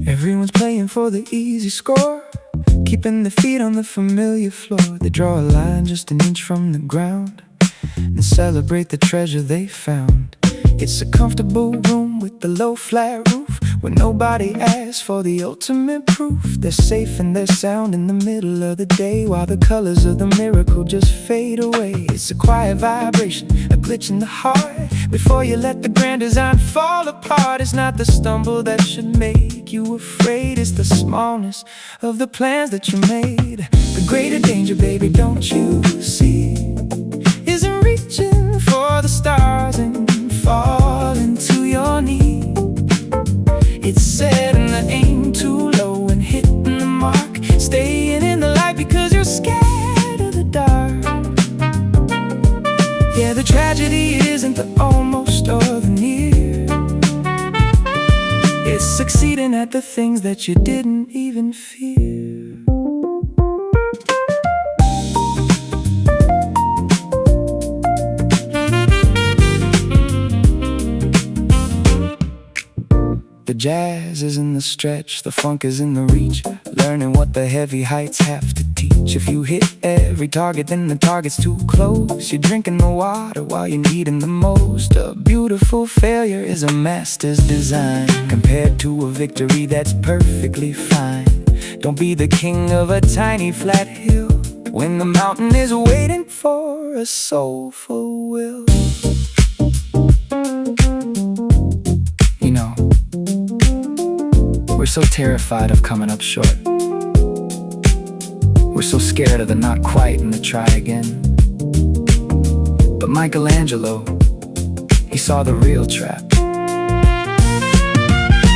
Everyone's playing for the easy score, keeping their feet on the familiar floor. They draw a line just an inch from the ground and celebrate the treasure they found. It's a comfortable room with the low flat roof, where nobody asks for the ultimate proof. They're safe and they're sound in the middle of the day, while the colors of the miracle just fade away. It's a quiet vibration, a glitch in the heart. Before you let the grand design fall apart, it's not the stumble that should make you afraid, it's the smallness of the plans that you made. The greater danger, baby, don't you see, isn't reaching for the stars and falling to your knees. It's setting the aim too low and hitting the mark, staying in the light because you're scared of the dark. Yeah, the tragedy isn't the almost or the near, it's succeeding at the things that you didn't even fear. The jazz is in the stretch, the funk is in the reach, learning what the heavy heights have to teach. If you hit every target, then the target's too close. You're drinking the water while you're needing the most. A beautiful failure is a master's design, compared to a victory that's perfectly fine. Don't be the king of a tiny flat hill, when the mountain is waiting for a soulful will. You know, we're so terrified of coming up short. We're so scared of the not quite and the try again. But Michelangelo, he saw the real trap.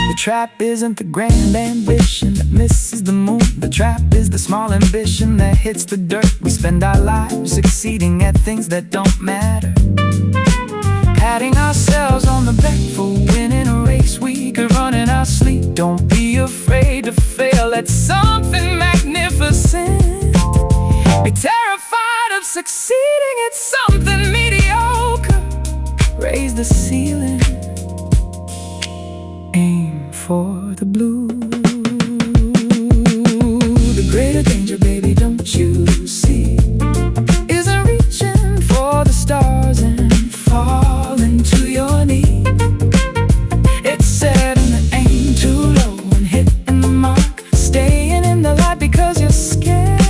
The trap isn't the grand ambition that misses the moon. The trap is the small ambition that hits the dirt. We spend our lives succeeding at things that don't matter, patting ourselves on the back for winning a race we could run in our sleep. Don't be afraid to fail at something magnificent. Be terrified of succeeding at something mediocre. Raise the ceiling, aim for the blue. The greater danger, baby, don't you see, isn't reaching for the stars and falling to your knees. It's setting the aim too low and hitting the mark, staying in the light because you're scared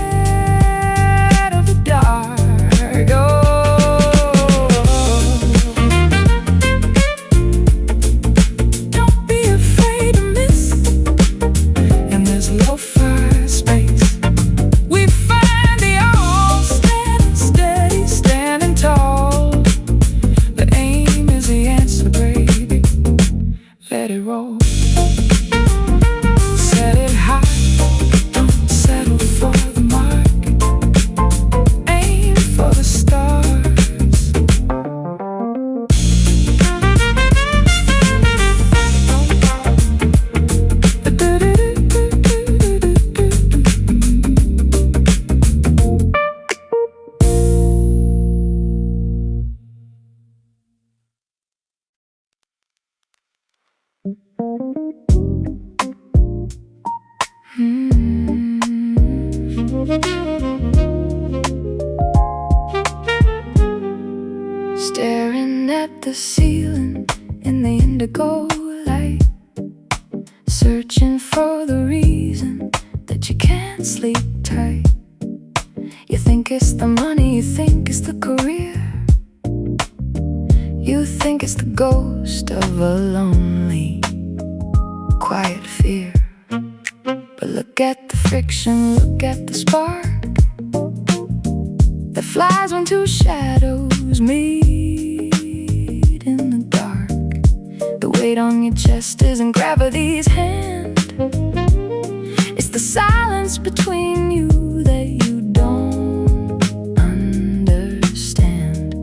of the dark. Don't be afraid to miss, and there's lo-fi space. We find the all standing steady, standing tall. The aim is the answer, baby. Let it roll. Set it high, don't settle for the mark. Aim for the stars. Staring at the ceiling in the indigo light, searching for the reason that you can't sleep tight. You think it's the money, you think it's the career, you think it's the ghost of a lonely, quiet fear. But look at the friction, look at the spark that flies when two shadows meet in the dark. The weight on your chest isn't gravity's hand, it's the silence between you that you don't understand.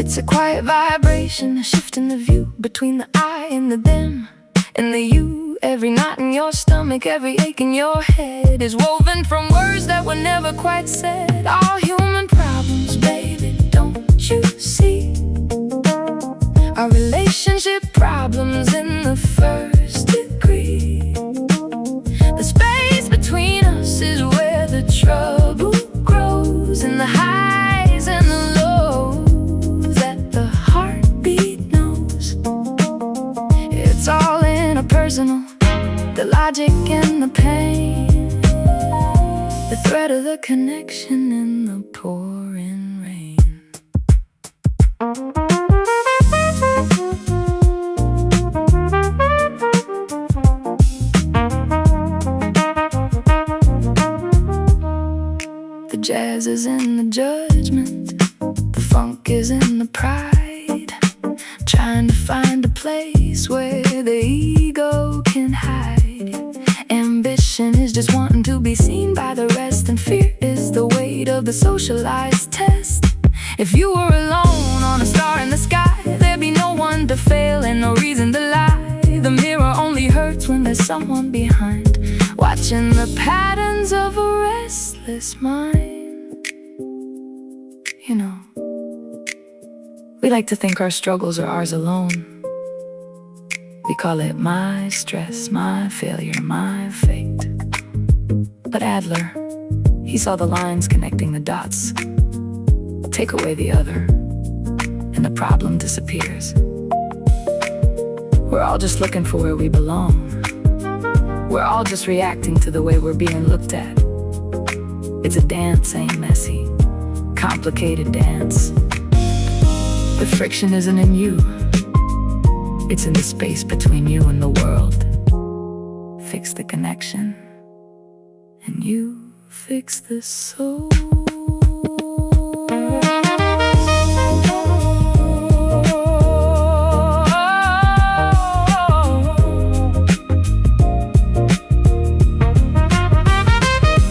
It's a quiet vibration, a shift in the view between the I and the them and the you. Every knot in your stomach, every ache in your head is woven from words that were never quite said. All human problems, baby, don't you see? Our relationship problems in the first degree. The space between us is where the trouble grows, in the highs and the lows that the heartbeat knows. It's all interpersonal, the logic and the pain, the thread of the connection in the pouring rain. The jazz is in the judgment, the funk is in the pride, trying to find a place where the ego can hide. Ambition is just wanting to be seen by the rest, and fear is the weight of the socialized test. If you were alone on a star in the sky, there'd be no one to fail and no reason to lie. The mirror only hurts when there's someone behind, watching the patterns of a restless mind. You know, we like to think our struggles are ours alone. We call it my stress, my failure, my fate. But Adler, he saw the lines connecting the dots. Take away the other, and the problem disappears. We're all just looking for where we belong. We're all just reacting to the way we're being looked at. It's a dance, ain't messy, complicated dance. The friction isn't in you, it's in the space between you and the world. Fix the connection, and you fix the soul.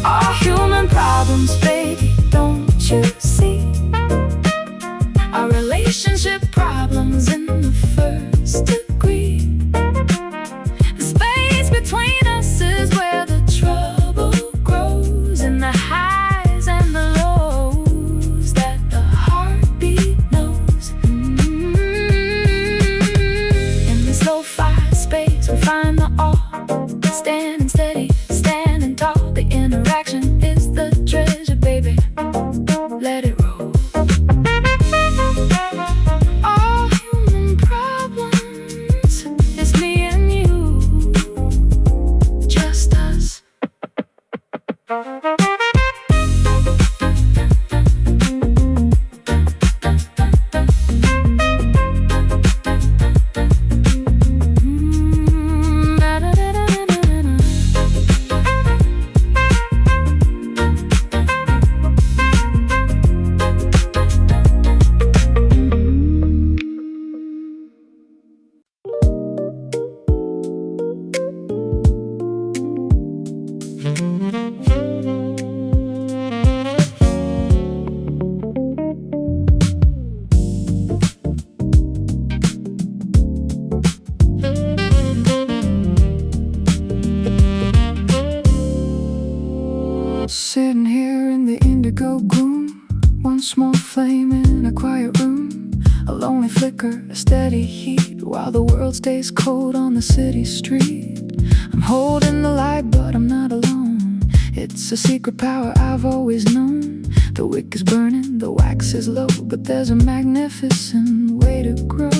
All human problems, baby, don't you see? Our relationship problems in the first degree. The space between us is where the trouble grows, in the highs and the lows that the heartbeat knows. In this lo-fi space we find the awe, standing steady, standing tall. The interaction is the treasure, baby, let it roll. All human problems, it's me and you, just us. Sitting here in the indigo gloom, one small flame in a quiet room, a lonely flicker, a steady heat, while the world stays cold on the city street. I'm holding the light, but I'm not alone. It's a secret power I've always known. The wick is burning, the wax is low, but there's a magnificent way to grow.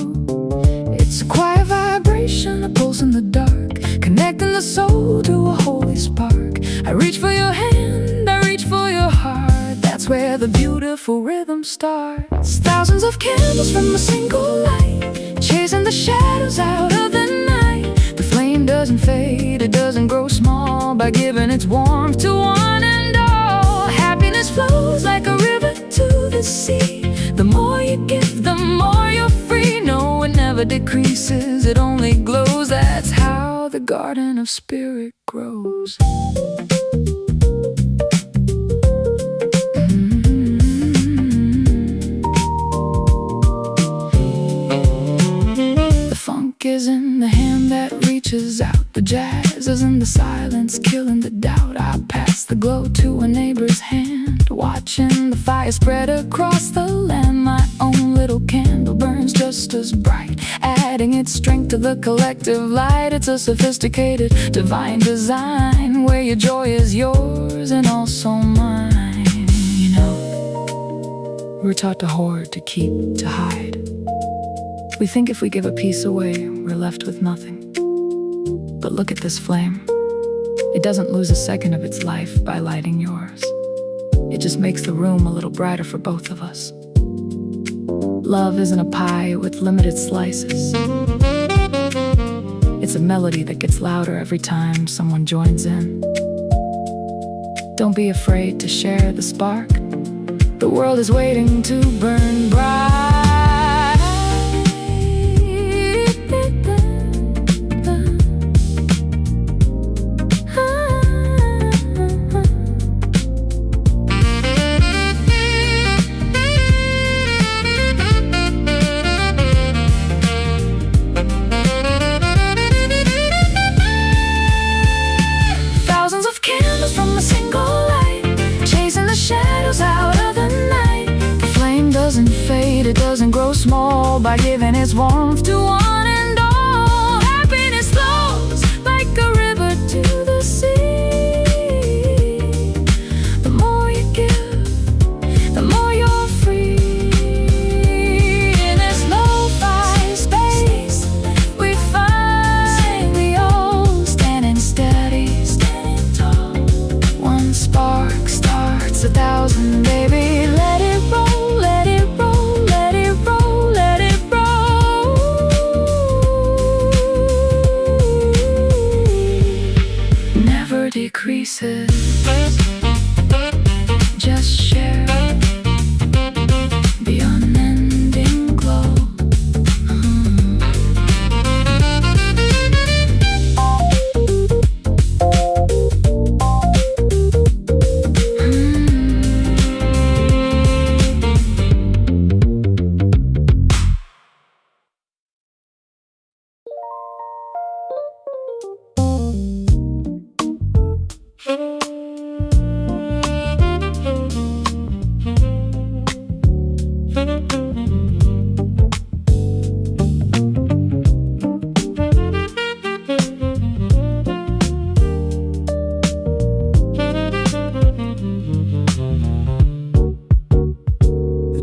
It's a quiet vibration, a pulse in the dark, connecting the soul to a holy spark. I reach for your hand, I reach for your heart. That's where the beautiful rhythm starts. Thousands of candles from a single light, chasing the shadows out of the night. The flame doesn't fade, it doesn't grow small, by giving its warmth to one and all. Happiness flows like a river to the sea. The more you give, the more you're free. No, it never decreases, it only glows. That's how the garden of spirit grows. whispers in the silence, killing the doubt. I pass the glow to a neighbor's hand, watching the fire spread across the land. My own little candle burns just as bright, adding its strength to the collective light. It's a sophisticated, divine design, where your joy is yours and also mine. You know, we're taught to hoard, to keep, to hide. We think if we give a piece away, we're left with nothing. But look at this flame. It doesn't lose a second of its life by lighting yours. It just makes the room a little brighter for both of us. Love isn't a pie with limited slices. It's a melody that gets louder every time someone joins in. Don't be afraid to share the spark. The world is waiting to burn bright. It doesn't grow small by giving its warmth to one and all. Happiness flows like a river to the sea. The more you give, the more you're free. In this lo-fi space, we find the old standing steady, standing tall. One spark starts 1,000, baby, let it roll. Decreases. Just share the unending glow.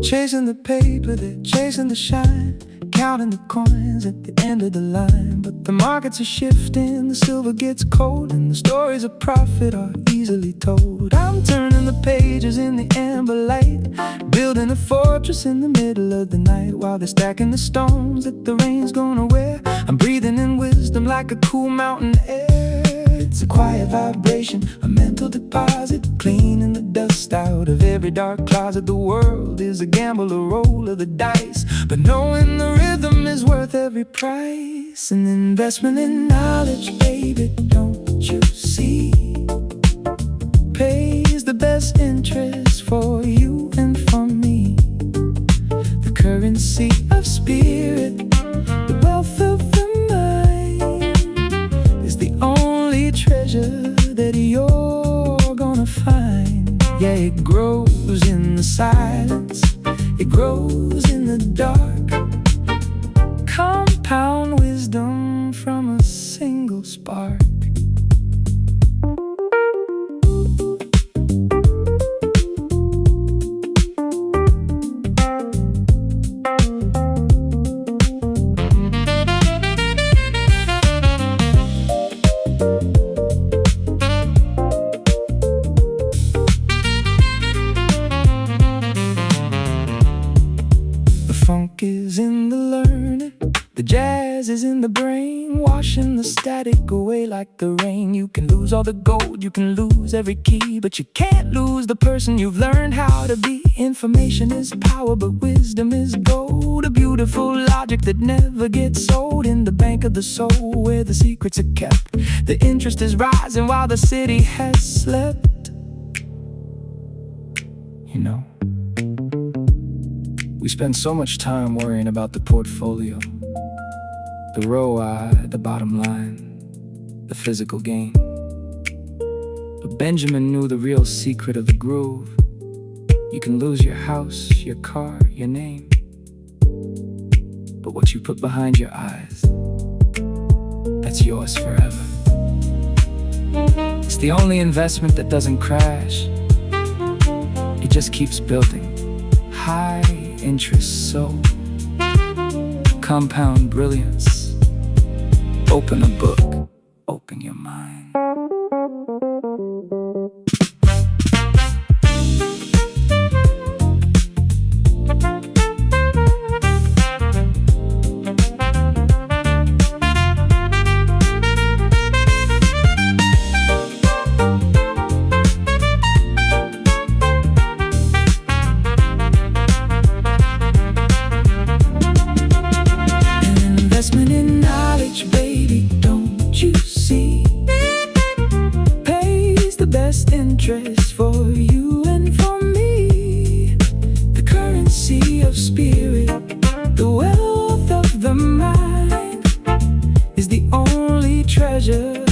Chasing the paper, they're chasing the shine, counting the coins at the end of the line. But the markets are shifting, the silver gets cold, and the stories of profit are easily told. I'm turning the pages in the amber light, building a fortress in the middle of the night. While they're stacking the stones that the rain's gonna wear, I'm breathing in wisdom like a cool mountain air. It's a quiet vibration, a mental deposit, cleaning the dust out of every dark closet. The world is a gamble, a roll of the dice, but knowing the rhythm is worth every price. An investment in knowledge, baby, don't you see? Pays the best interest for you and for me. The currency of spirit, the wealth of the mind, is the only treasure that you're gonna find. Yeah, it grows in the silence, it grows in the dark. Compound wisdom from a single spark. Funk is in the learning, the jazz is in the brain, washing the static away like the rain. You can lose all the gold, you can lose every key, but you can't lose the person you've learned how to be. Information is power, but wisdom is gold. A beautiful logic that never gets old, in the bank of the soul where the secrets are kept. The interest is rising while the city has slept. You know, we spend so much time worrying about the portfolio, the ROI, the bottom line, the physical gain. But Benjamin knew the real secret of the groove. You can lose your house, your car, your name, but what you put behind your eyes, that's yours forever. It's the only investment that doesn't crash. It just keeps building. High interest, so compound brilliance. Open a book, open your mind. Interest for you and for me, the currency of spirit, the wealth of the mind is the only treasure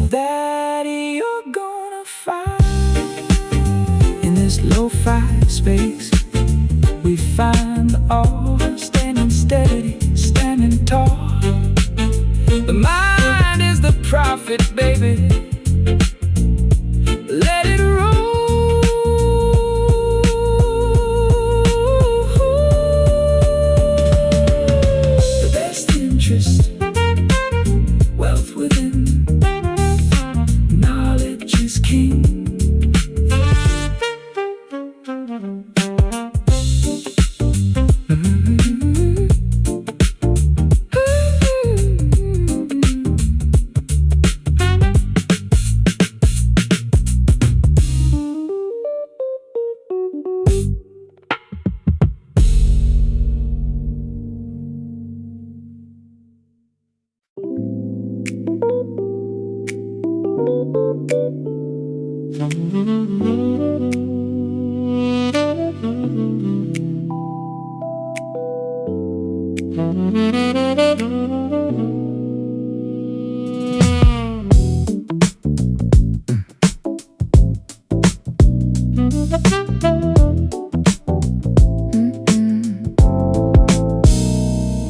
that you're gonna find. In this lo-fi space, we find the awe, standing steady, standing tall. The mind is the prophet, baby. Let it roll. The best interest, wealth within, knowledge is king.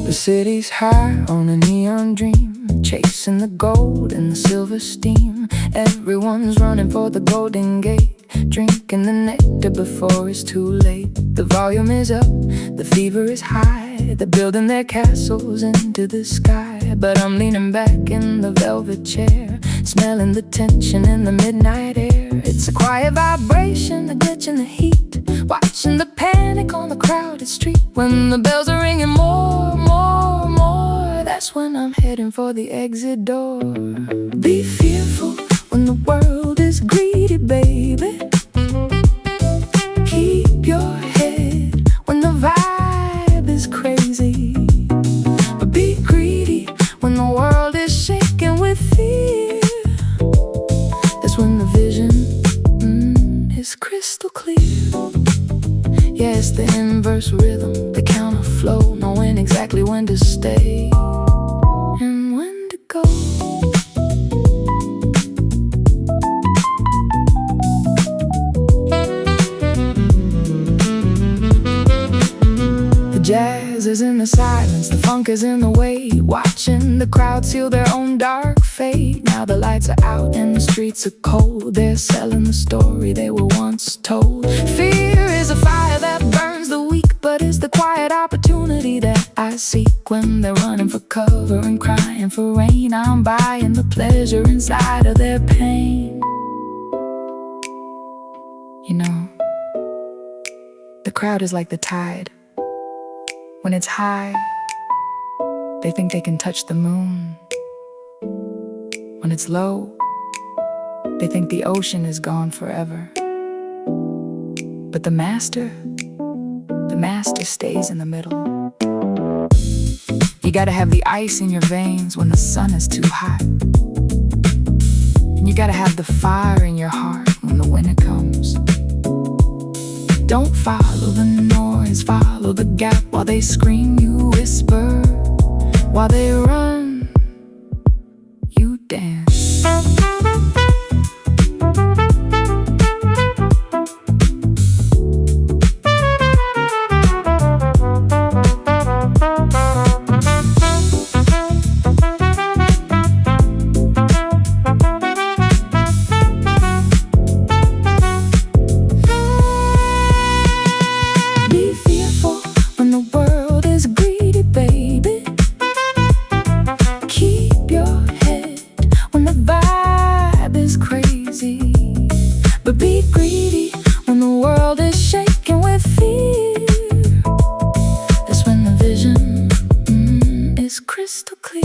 The city's high on a neon dream, chasing the gold and the silver steam. Everyone's running for the golden gate, drinking the nectar before it's too late. The volume is up, the fever is high, they're building their castles into the sky. But I'm leaning back in the velvet chair, smelling the tension in the midnight air. It's a quiet vibration, a glitch in the heat, watching the panic on the crowded street. When the bells are ringing more, more, more, that's when I'm heading for the exit door. Be fearful when the world is greedy, baby. Keep your head when the vibe is crazy, but be greedy when the world is shaking with fear. That's when the vision is crystal clear. Yeah, it's the inverse rhythm, the counter flow, knowing exactly when to stay and when to go. The jazz is in the silence, the funk is in the way, watching the crowd seal their own dark fate. Now the lights are out and the streets are cold, they're selling the story they were once told. Fear is a fire that burns the weak, but it's the quiet opportunity that I seek. When they're running for cover and crying for rain, I'm buying the pleasure inside of their pain. You know, the crowd is like the tide. When it's high, they think they can touch the moon. When it's low, they think the ocean is gone forever. But the master stays in the middle. You gotta have the ice in your veins when the sun is too hot. And you gotta have the fire in your heart when the winter comes. Don't follow the noise, follow the gap. While they scream, you whisper. While they run, dance. Be fearful when the world is greedy, baby. Keep your head when the vibe is crazy, but be greedy when the world is shaking with fear. That's when the vision is crystal clear.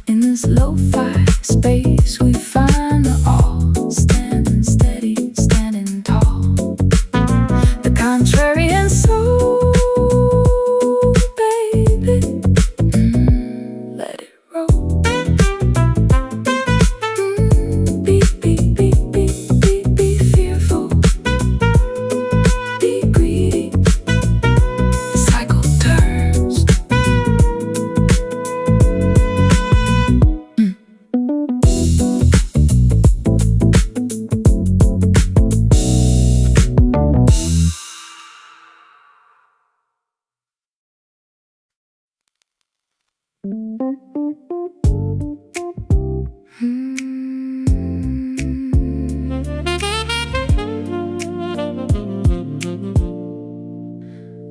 In this lo-fi space we find the all standing steady, standing tall. The contrarian soul, baby, let it roll. Be fearful, be greedy. The cycle turns.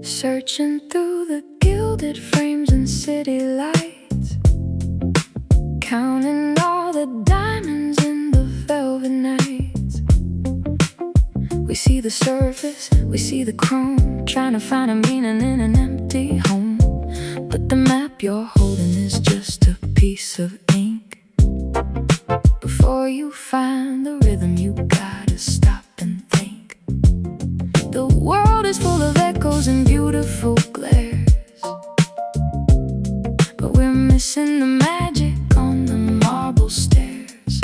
Searching through the gilded frames and city lights, counting all the diamonds in the velvet nights. We see the surface, we see the chrome, trying to find a meaning in an empty home. But the map you're holding is just a piece of ink. Before you find the rhythm, you gotta stop and think. The world is full of echoes and beautiful glares, but we're missing the magic on the marble stairs.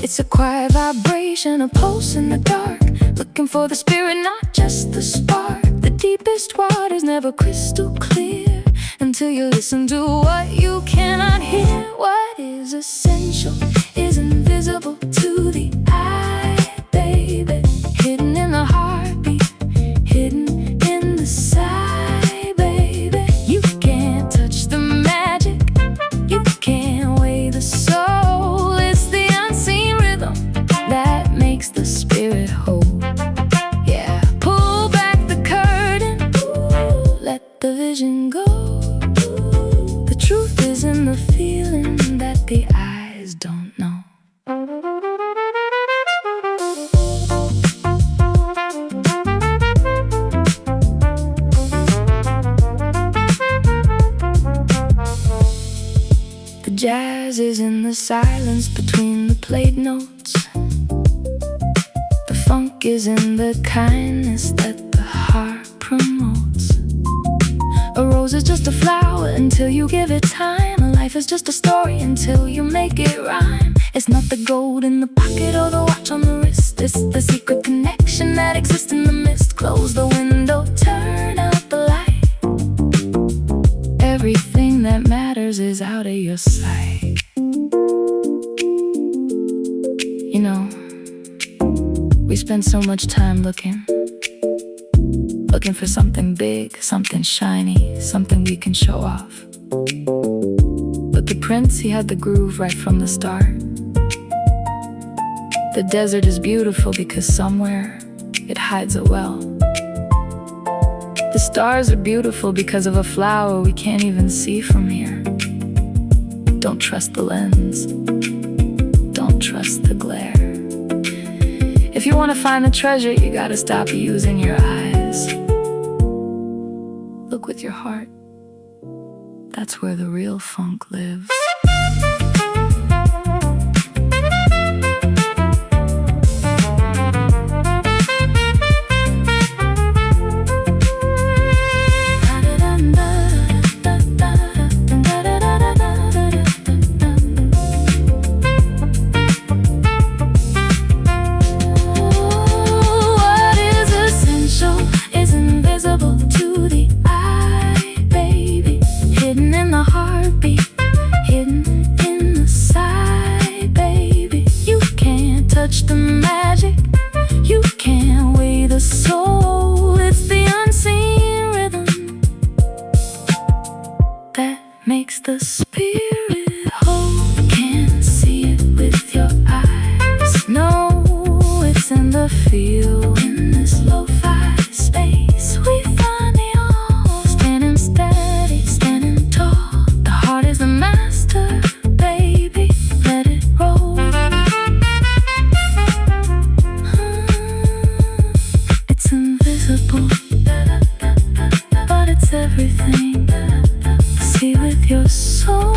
It's a quiet vibration, a pulse in the dark, looking for the spirit, not just the spark. The deepest water's never crystal clear until you listen to what you cannot hear. What is essential is invisible to the eye, baby. Hidden in the heartbeat, hidden in the sigh, baby. You can't touch the magic, you can't weigh the soul. It's the unseen rhythm that makes the spirit whole. Yeah, pull back the curtain, let the vision go. The truth is in the feeling that the eyes don't know. The jazz is in the silence between the played notes. The funk is in the kindness that the heart promotes. A rose is just a flower until you give it time. A life is just a story until you make it rhyme. It's not the gold in the pocket or the watch on the wrist. It's the secret connection that exists in the mist. Close the window, turn out the light. Everything that matters is out of your sight. You know, we spend so much time looking for something big, something shiny, something we can show off. But the prince, he had the groove right from the start. The desert is beautiful because somewhere it hides a well. The stars are beautiful because of a flower we can't even see from here. Don't trust the lens, don't trust the glare. If you want to find the treasure, you gotta stop using your eyes. Look with your heart. That's where the real funk lives. feel in this lo-fi space. We find the all standing steady, standing tall. The heart is the master, baby, let it roll. It's invisible, but it's everything. See with your soul.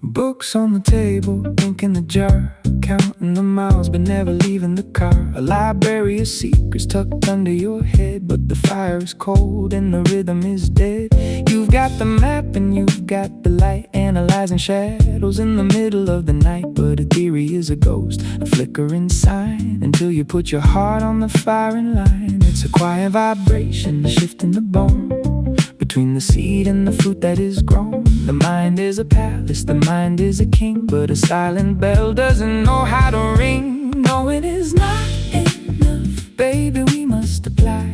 Books on the table, ink in the jar, counting the miles but never leaving the car. A library of secrets tucked under your head, but the fire is cold and the rhythm is dead. You've got the map and you've got the light, analyzing shadows in the middle of the night. But a theory is a ghost, a flickering sign, until you put your heart on the firing line. It's a quiet vibration, a shift in the bone, between the seed and the fruit that is grown. The mind is a palace, the mind is a king, but a silent bell doesn't know how to ring. No, it is not enough, baby, we must apply.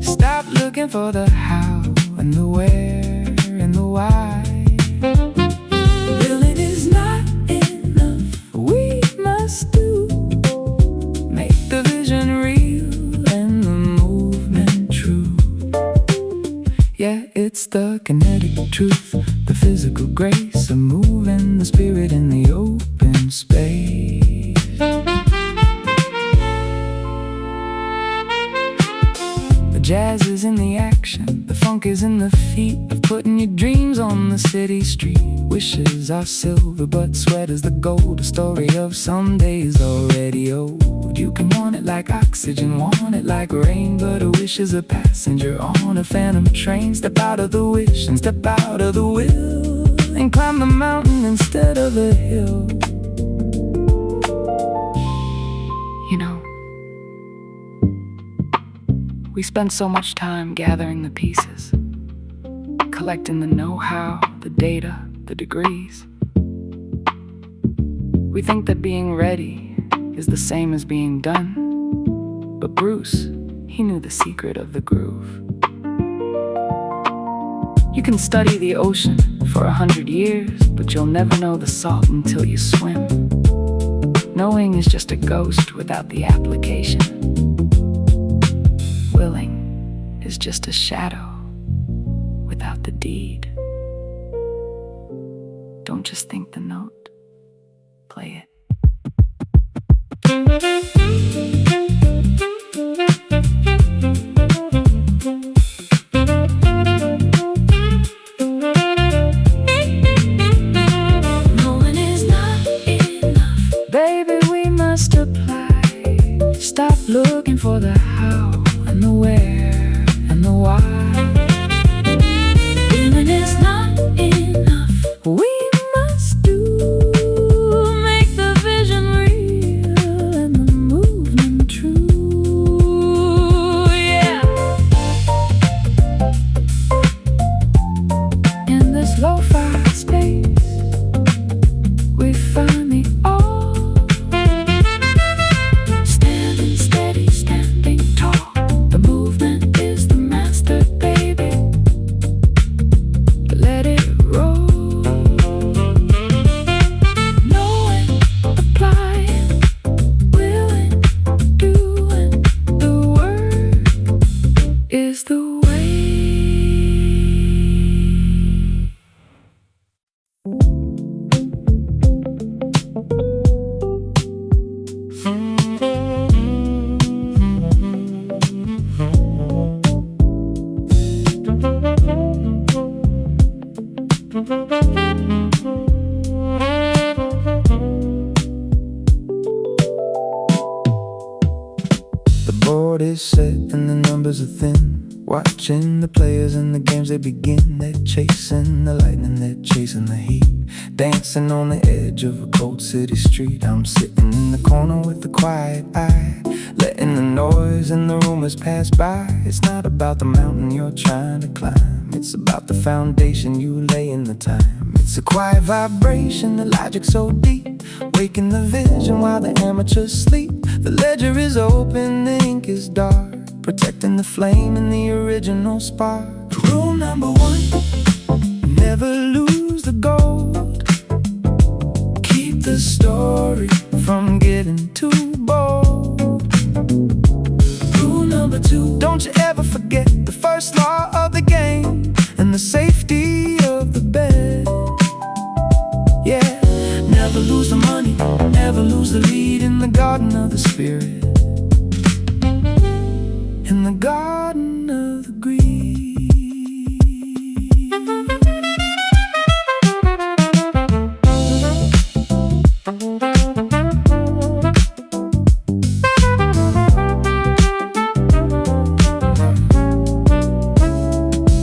Stop looking for the how and the where and the why. Really, it is not enough, we must do. Make the vision real and the movement true. Yeah, it's the kinetic truth, the physical grace of moving the spirit in the open space. The jazz is in the action, the funk is in the feet of putting your dreams on the city street. Wishes are silver but sweat is the gold, a story of some days already old. You can want it like oxygen, want it like rain, but a wish is a passenger on a phantom train. Step out of the wish and step out of the will, and climb the mountain instead of the hill. You know, we spend so much time gathering the pieces, collecting the know-how, the data, the degrees. We think that being ready is the same as being done, but Bruce, he knew the secret of the groove. You can study the ocean for 100 years, but you'll never know the salt until you swim. Knowing is just a ghost without the application. Willing is just a shadow without the deed. Don't just think the note, play it. Knowing is not enough, baby, we must apply. Stop looking for the how and the where and the why. Feeling is not enough, we must do. Make the vision real and the movement true. Yeah. In this lo-fi space, we find the all. Standing steady, standing tall. The movement chord is set and the numbers are thin. Watching the players and the games they begin. They're chasing the lightning, they're chasing the heat. Dancing on the edge of a cold city street. I'm sitting in the corner with a quiet eye, letting the noise and the rumors pass by. It's not about the mountain you're trying to climb, it's about the foundation you lay in the time. It's a quiet vibration, the logic so deep, waking the vision while the amateurs sleep. The ledger is open, the ink is dark, protecting the flame and the original spark. Rule number one, never lose the gold. Keep the story from getting too bold. Rule number two, don't you ever forget the first law of the game and the safety of the bed. Yeah, never lose the money, never lose the lead in the garden of the spirit, in the garden of the greed.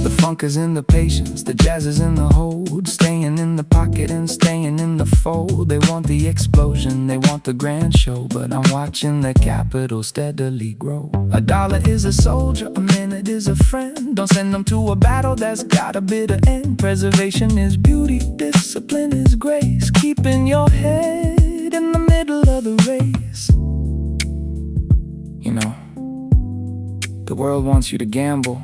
The funk is in the patience, the jazz is in the hold, staying in the pocket and staying in the fold. They want the explosion, they want the grand show, but I'm watching the capital steadily grow. A dollar is a soldier, a minute is a friend. Don't send them to a battle that's got a bitter end. Preservation is beauty, discipline is grace, keeping your head in the middle of the race. You know, the world wants you to gamble.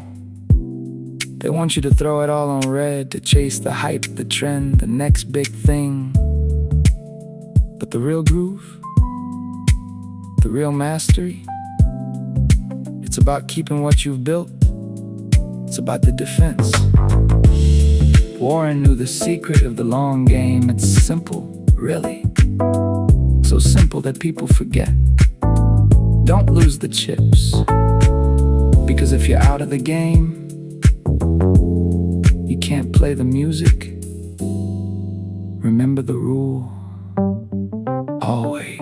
They want you to throw it all on red, to chase the hype, the trend, the next big thing. But the real groove, the real mastery, it's about keeping what you've built. It's about the defense. Warren knew the secret of the long game. It's simple, really. So simple that people forget. Don't lose the chips, because if you're out of the game, you can't play the music. Remember the rule, always.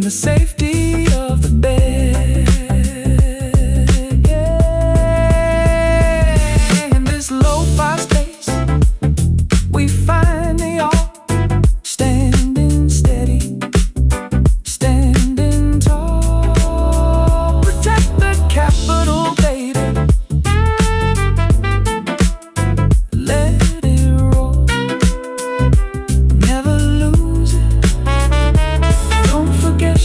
The safety of the bed, yeah. In this lo-fi space, we find the art, standing steady, standing tall. Protect the capital, baby, let it roll. Never lose it, don't forget.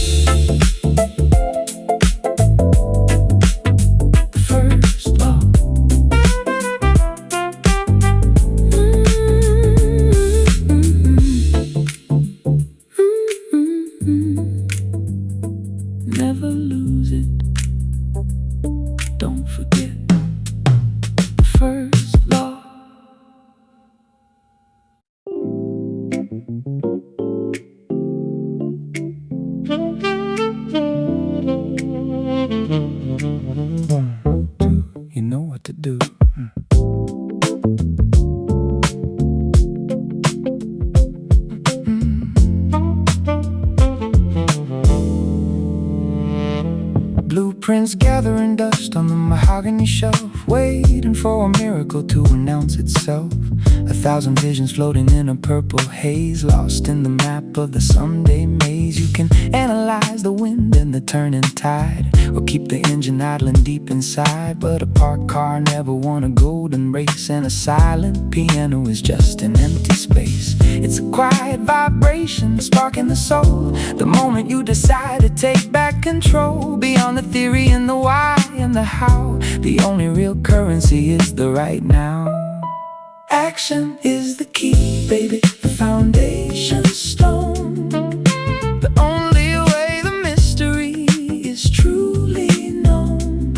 Never lose it, don't forget the first law. One, two, you know what to do. Blueprints gathering dust on the mahogany shelf, waiting for a miracle to announce itself. 1,000 visions floating in a purple haze, lost in the map of the someday maze. You can analyze the wind and the turning tide, or keep the engine idling deep inside. But a parked car never won a golden race, and a silent piano is just an empty space. It's a quiet vibration sparking the soul, the moment you decide to take back control. Beyond the theory and the why and the how, the only real currency is the right now. Action Action is the key, baby, the foundation stone. The only way the mystery is truly known.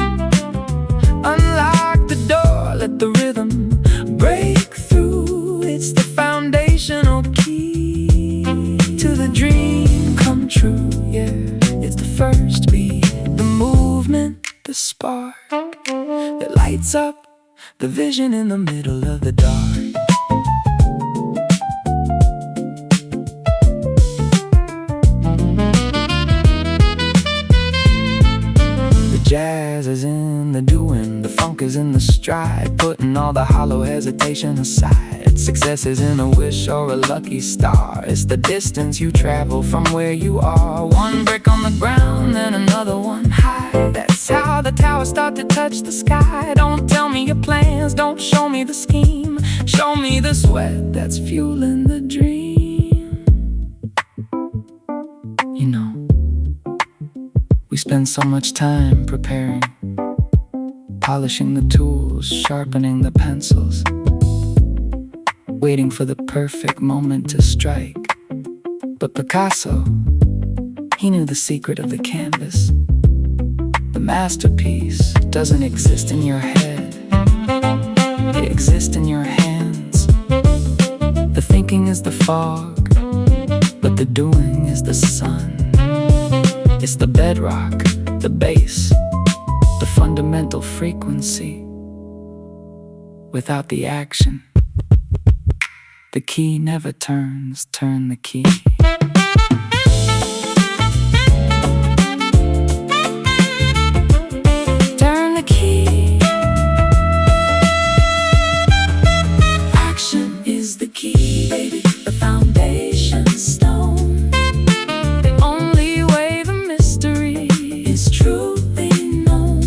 Unlock the door, let the rhythm break through. It's the foundational key to the dream come true. Yeah, it's the first beat, the movement, the spark that lights up the vision in the middle of the dark. The jazz is in the doing, the funk is in the stride, putting all the hollow hesitation aside. Success isn't a wish or a lucky star, it's the distance you travel from where you are. One brick on the ground and another one high. That's how the towers start to touch the sky. Don't tell me your plans, don't show me the scheme. Show me the sweat that's fueling the dream. You know, we spend so much time preparing, polishing the tools, sharpening the pencils, waiting for the perfect moment to strike. But Picasso, he knew the secret of the canvas. The masterpiece doesn't exist in your head, it exists in your hands. The thinking is the fog, but the doing is the sun. It's the bedrock, the bass, the fundamental frequency. Without the action, the key never turns. Turn the key. Turn the key. Action is the key, baby, the foundation stone. The only way the mystery is truly known.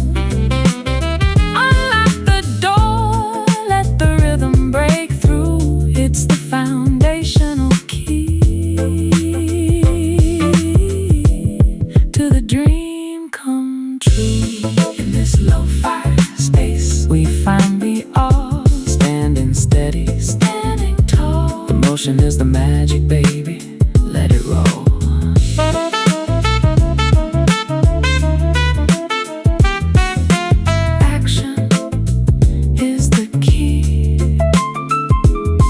Unlock the door, let the rhythm break through. It's the foundational key to the dream come true. In this lo-fi space, we find the awe, standing steady, standing tall. The motion is the magic, baby, let it roll. Action is the key,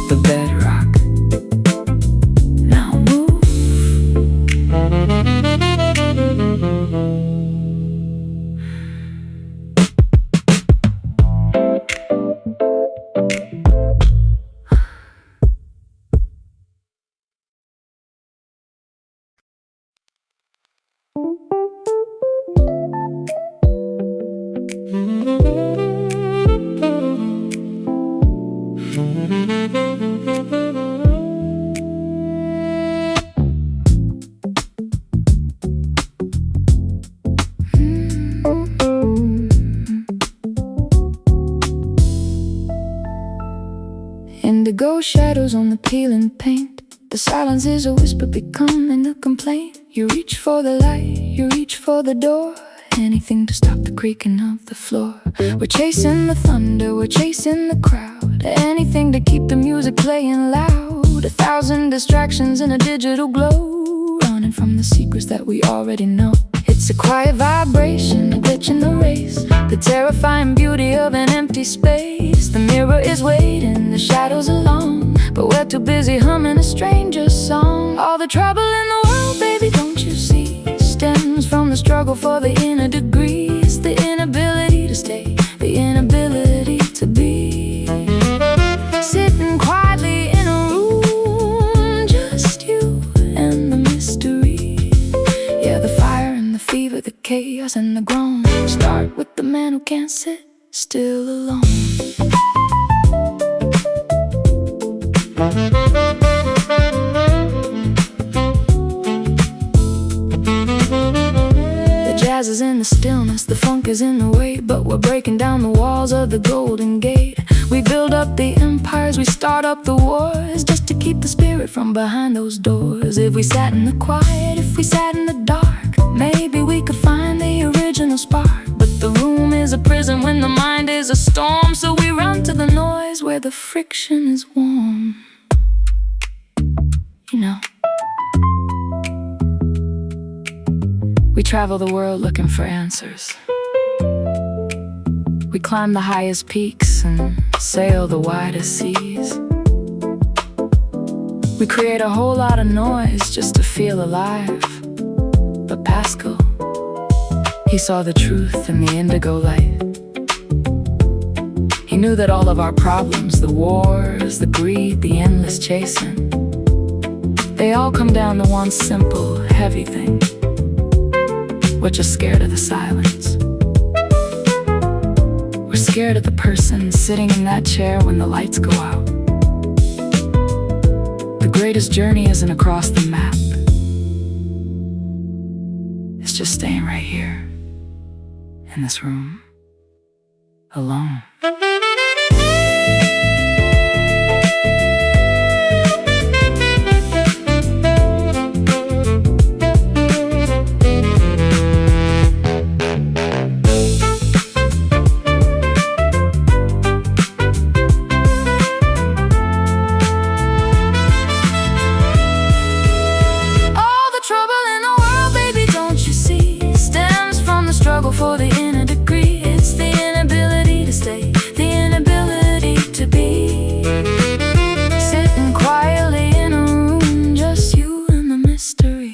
the bedrock. Now move. Indigo shadows on the peeling paint. The silence is a whisper becoming a complaint. You reach for the light, you reach for the door, anything to stop the creaking of the floor. We're chasing the thunder, we're chasing the crowd, anything to keep the music playing loud. 1,000 distractions in a digital glow, running from the secrets that we already know. It's a quiet vibration, a glitch in the race, the terrifying beauty of an empty space. The mirror is waiting, the shadows are long, but we're too busy humming a stranger's song. All the trouble in the world, baby, don't you see, stems from the struggle for the inner degrees. The inability to stay, the inability to be. Sitting quietly in a room, just you and the mystery. Yeah, the fire and the fever, the chaos and the groan. Start with the man who can't sit still alone. The jazz is in the stillness, the funk is in the wait, but we're breaking down the walls of the Golden Gate. We build up the empires, we start up the wars, just to keep the spirit from behind those doors. If we sat in the quiet, if we sat in the dark, maybe we could find the original spark. But the room is a prison when the mind is a storm. So we run to the noise where the friction is warm. You know, we travel the world looking for answers. We climb the highest peaks and sail the widest seas. We create a whole lot of noise just to feel alive. But Pascal, he saw the truth in the indigo light. He knew that all of our problems, the wars, the greed, the endless chasing, they all come down to one simple, heavy thing. We're just scared of the silence. We're scared of the person sitting in that chair when the lights go out. The greatest journey isn't across the map. It's just staying right here, in this room, alone. For the inner degree, it's the inability to stay, the inability to be. Sitting quietly in a room, just you and the mystery.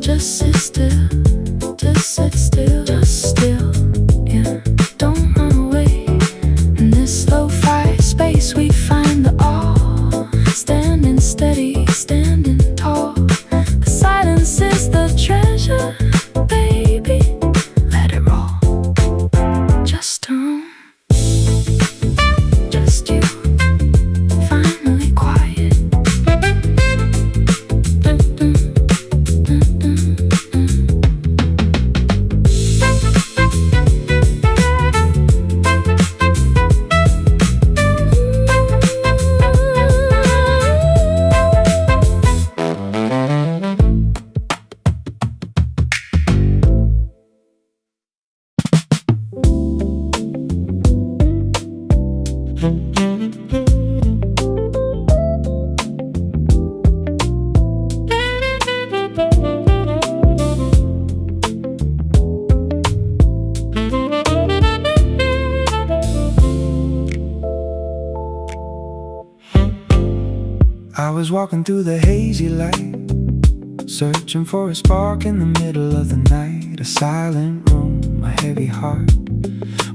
Just sit still, just sit still, just still, yeah. Don't run away. In this lo-fi space we find the awe. Standing steady, standing tall. The silence is the treasure. I was walking through the hazy light, searching for a spark in the middle of the night. A silent room, a heavy heart,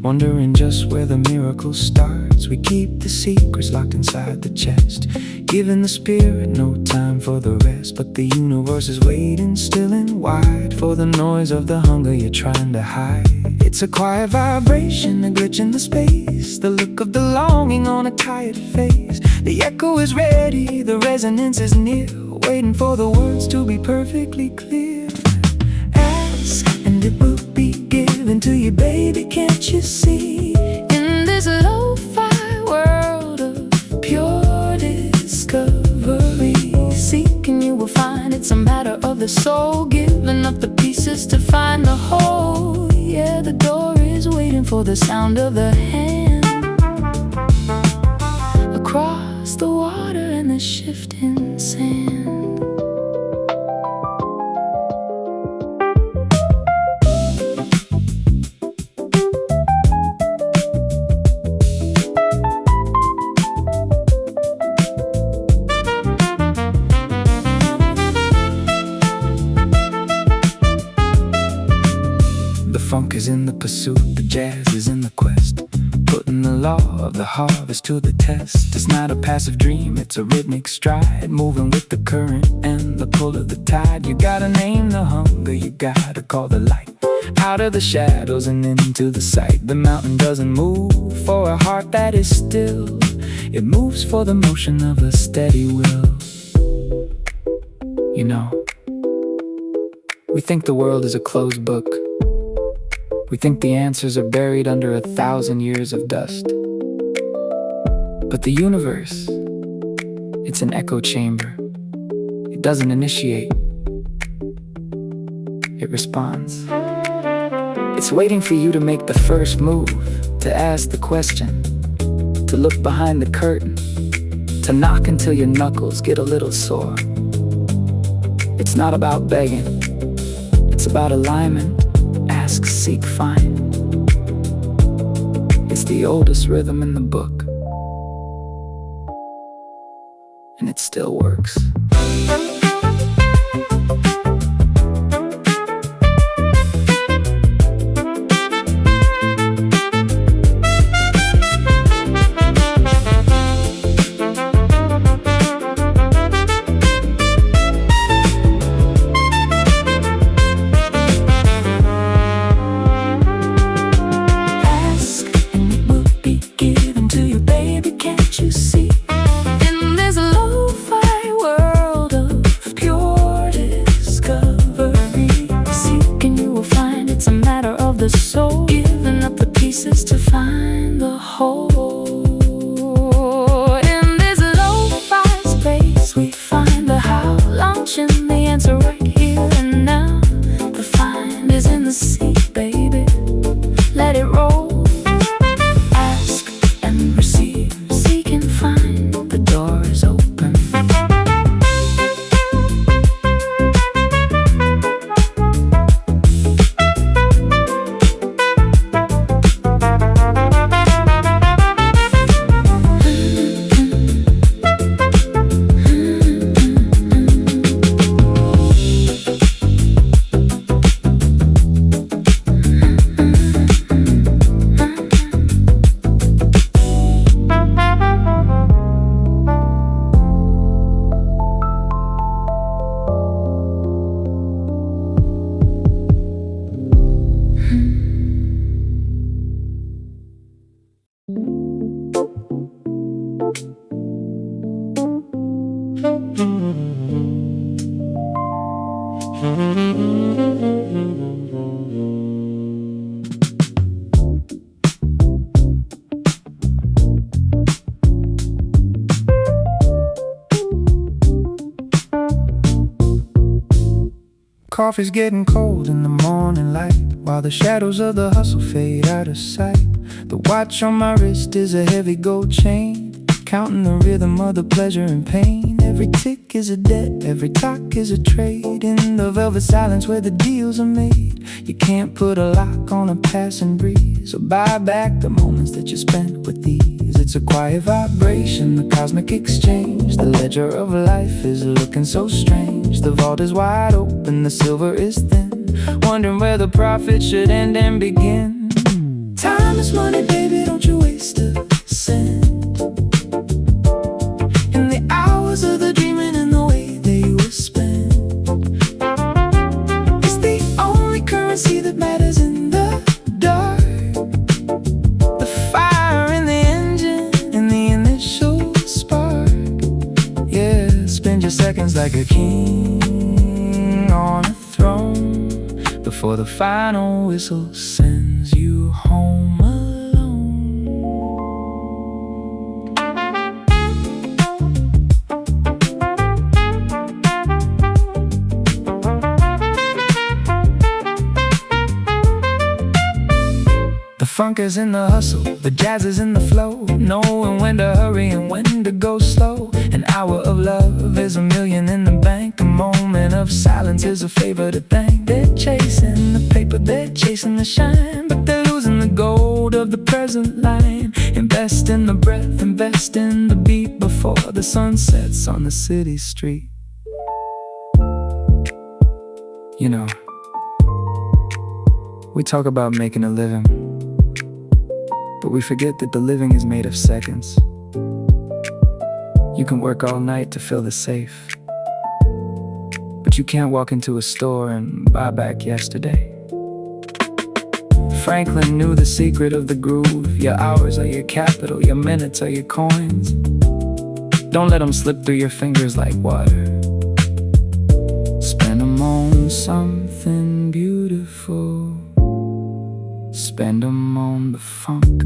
wondering just where the miracle starts. We keep the secrets locked inside the chest, giving the spirit no time for the rest. But the universe is waiting still and wide for the noise of the hunger you're trying to hide. It's a quiet vibration, a glitch in the space, the look of the longing on a tired face. The echo is ready, the resonance is near, waiting for the words to be perfectly clear. Ask and it will be given to you, baby, can't you see? In this lo-fi world of pure discovery, seeking you will find it's a matter of the soul, giving up the pieces to find the whole. Yeah, the door is waiting for the sound of the hand across the water and the shifting sand. The funk is in the pursuit, the jazz is in the quest, putting the law of the harvest to the test. It's not a passive dream, it's a rhythmic stride, moving with the current and the pull of the tide. You gotta name the hunger, you gotta call the light out of the shadows and into the sight. The mountain doesn't move for a heart that is still, it moves for the motion of a steady will. You know, we think the world is a closed book. We think the answers are buried under 1,000 years of dust. But the universe, it's an echo chamber. It doesn't initiate, it responds. It's waiting for you to make the first move, to ask the question, to look behind the curtain, to knock until your knuckles get a little sore. It's not about begging, it's about alignment. Ask, seek, find. It's the oldest rhythm in the book, and it still works. Coffee's getting cold in the morning light, while the shadows of the hustle fade out of sight. The watch on my wrist is a heavy gold chain, counting the rhythm of the pleasure and pain. Every tick is a debt, every talk is a trade. In the velvet silence where the deals are made, you can't put a lock on a passing breeze, or buy back the moments that you spent with these. It's a quiet vibration, the cosmic exchange. The ledger of life is looking so strange. The vault is wide open, the silver is thin, wondering where the profit should end and begin. Time is money, baby, don't you waste a cent. In the hours of the dreaming and the way they were spent, it's the only currency that matters in the dark. The fire in the engine and the initial spark. Yeah, spend your seconds like a king on a throne before the final whistle sends you home alone. The funk is in the hustle, the jazz is in the flow, knowing when to hurry and when to go slow. An hour of love is a million in the bank. A moment of silence is a favor to thank. They're chasing the paper, they're chasing the shine, but they're losing the gold of the present line. Invest in the breath, invest in the beat before the sun sets on the city street. You know, we talk about making a living, but we forget that the living is made of seconds. You can work all night to fill the safe, but you can't walk into a store and buy back yesterday. Franklin knew the secret of the groove. Your hours are your capital, your minutes are your coins. Don't let them slip through your fingers like water. Spend them on something beautiful. Spend them on the funk.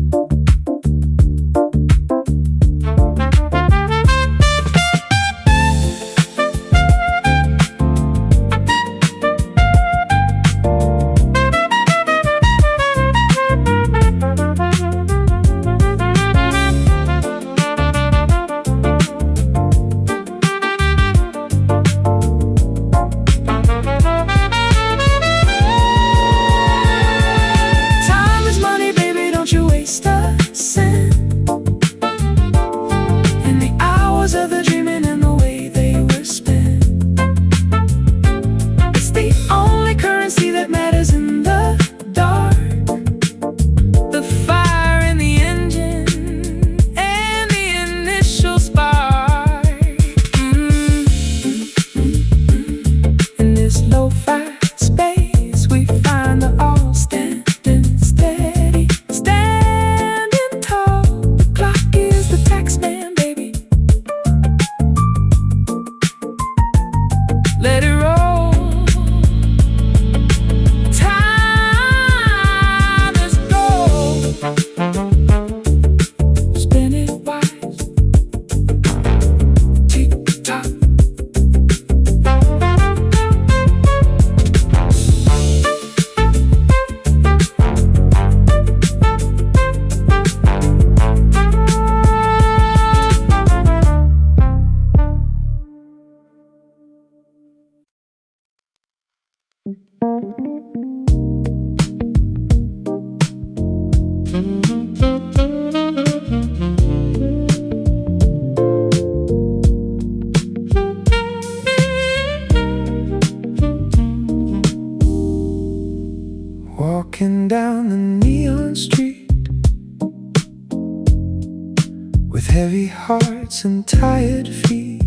heavy hearts and tired feet,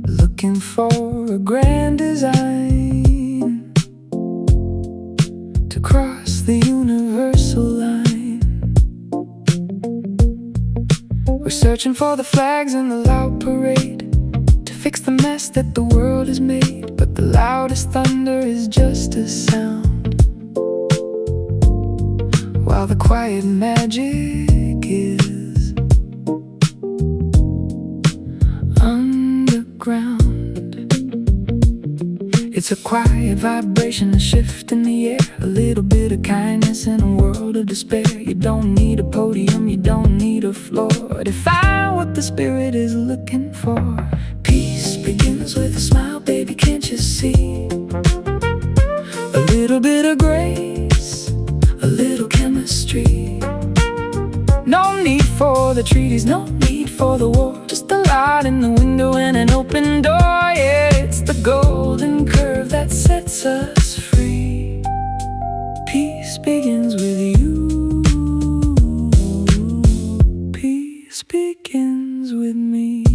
looking for a grand design to cross the universal line. We're searching for the flags in the loud parade to fix the mess that the world has made, but the loudest thunder is just a sound, while the quiet magic is underground. It's a quiet vibration, a shift in the air, a little bit of kindness in a world of despair. You don't need a podium, you don't need a floor to find what the spirit is looking for. Peace begins with a smile, baby, can't you see? A little bit of grace, a little chemistry. No need for the treaties, no need for the war, just a light in the window and an open door. Yeah, it's the golden curve that sets us free. Peace begins with you. Peace begins with me.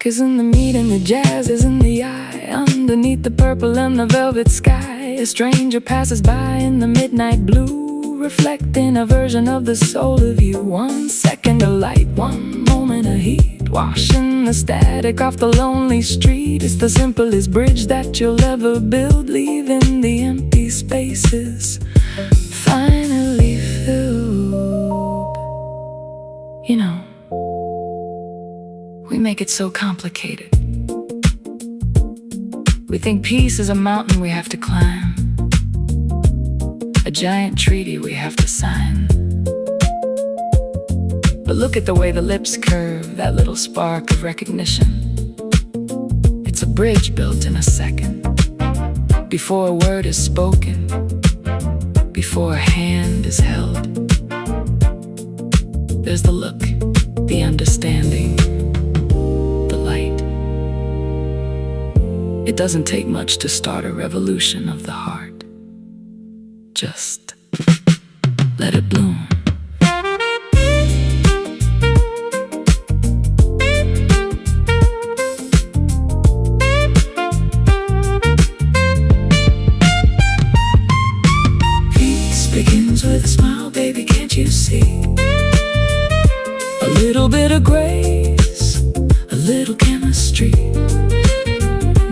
Is in the meat and the jazz is in the eye, underneath the purple and the velvet sky. A stranger passes by in the midnight blue, reflecting a version of the soul of you. 1 second of light, 1 moment of heat, washing the static off the lonely street. It's the simplest bridge that you'll ever build, leaving the empty spaces finally filled. You know, we make it so complicated. We think peace is a mountain we have to climb, a giant treaty we have to sign. But look at the way the lips curve, that little spark of recognition. It's a bridge built in a second, before a word is spoken, before a hand is held. There's the look, the understanding, it doesn't take much to start a revolution of the heart. Just let it bloom. Peace begins with a smile, baby, can't you see? A little bit of grace, a little chemistry.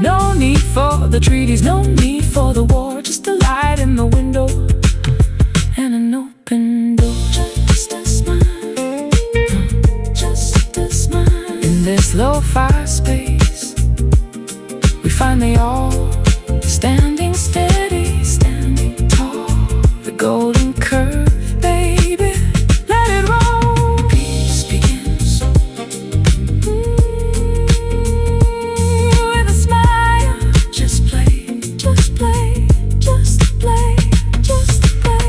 No need for the treaties, no need for the war, just a light in the window and an open door. Just a smile, just a smile. In this lo-fi space, we find the all standing steady, standing tall. The golden curve, baby, let it roll. Peace begins with a smile. Just play, just play, just play, just play.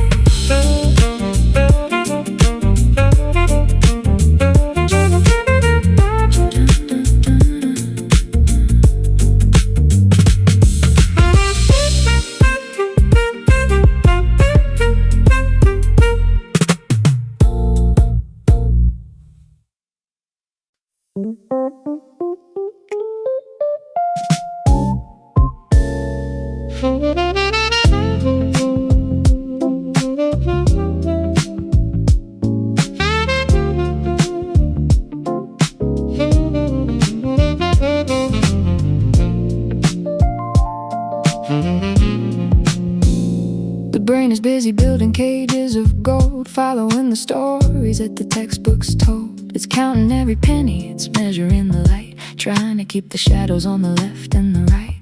The brain is busy building cages of gold, following the stories that the textbooks told. It's counting every penny, it's measuring the light, trying to keep the shadows on the left and the right.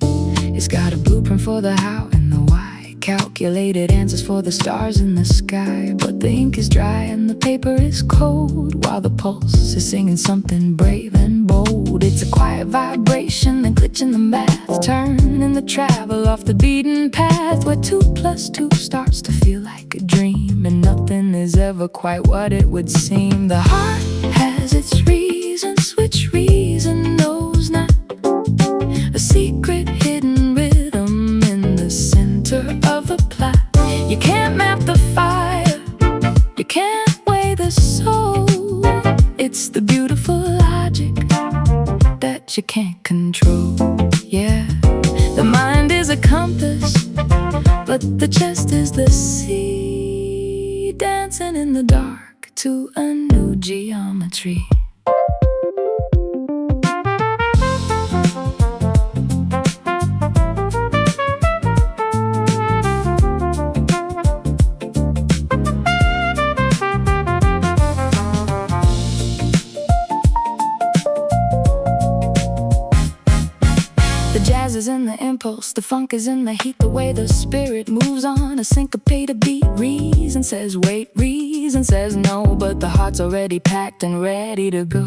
It's got a blueprint for the how and the why, calculated answers for the stars in the sky. But the ink is dry and the paper is cold, while the pulse is singing something brave and bold. It's a quiet vibration, then glitch in the math, turning the travel off the beaten path, where 2 + 2 starts to feel like a dream, and nothing is ever quite what it would seem. The heart has its reasons, which reason knows not. A secret hidden rhythm in the center of the plot. You can't map the fire, you can't weigh the soul. It's the beautiful logic that you can't control. Yeah, the mind is a compass, but the chest is the sea, dancing in the dark to a new geometry. The jazz is in the impulse, the funk is in the heat, the way the spirit moves on a syncopated beat. Reason says wait, reason says no, but the heart's already packed and ready to go.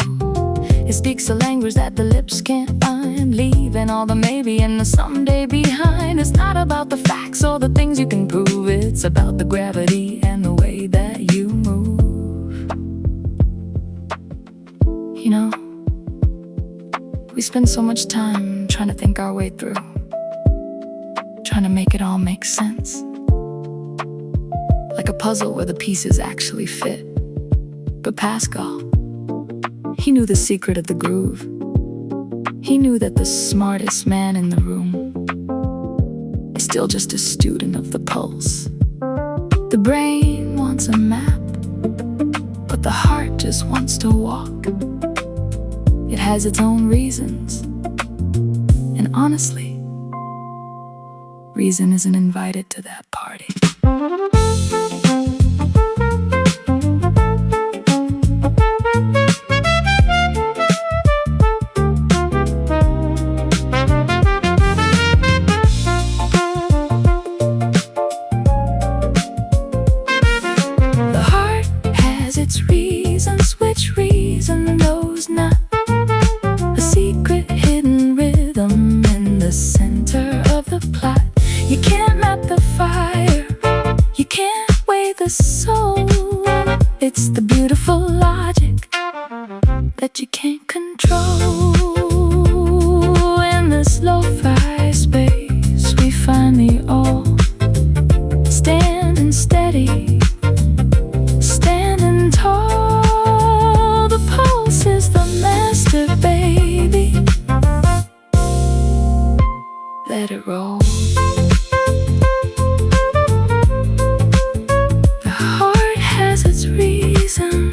It speaks a language that the lips can't find, leaving all the maybe and the someday behind. It's not about the facts or the things you can prove, it's about the gravity and the way that you move. You know, we spend so much time trying to think our way through, trying to make it all make sense, like a puzzle where the pieces actually fit. But Pascal, he knew the secret of the groove. He knew that the smartest man in the room is still just a student of the pulse. The brain wants a map, but the heart just wants to walk. It has its own reasons, and honestly, reason isn't invited to that party. The heart has its reasons, which reason knows not. A secret hidden rhythm in the center of the plot. You can't map the fire, you can't weigh the soul. It's the beautiful logic that you can't control. In this lo-fi space we find the all, standing steady, standing tall. The pulse is the master, baby. Let it roll. The heart has its reason,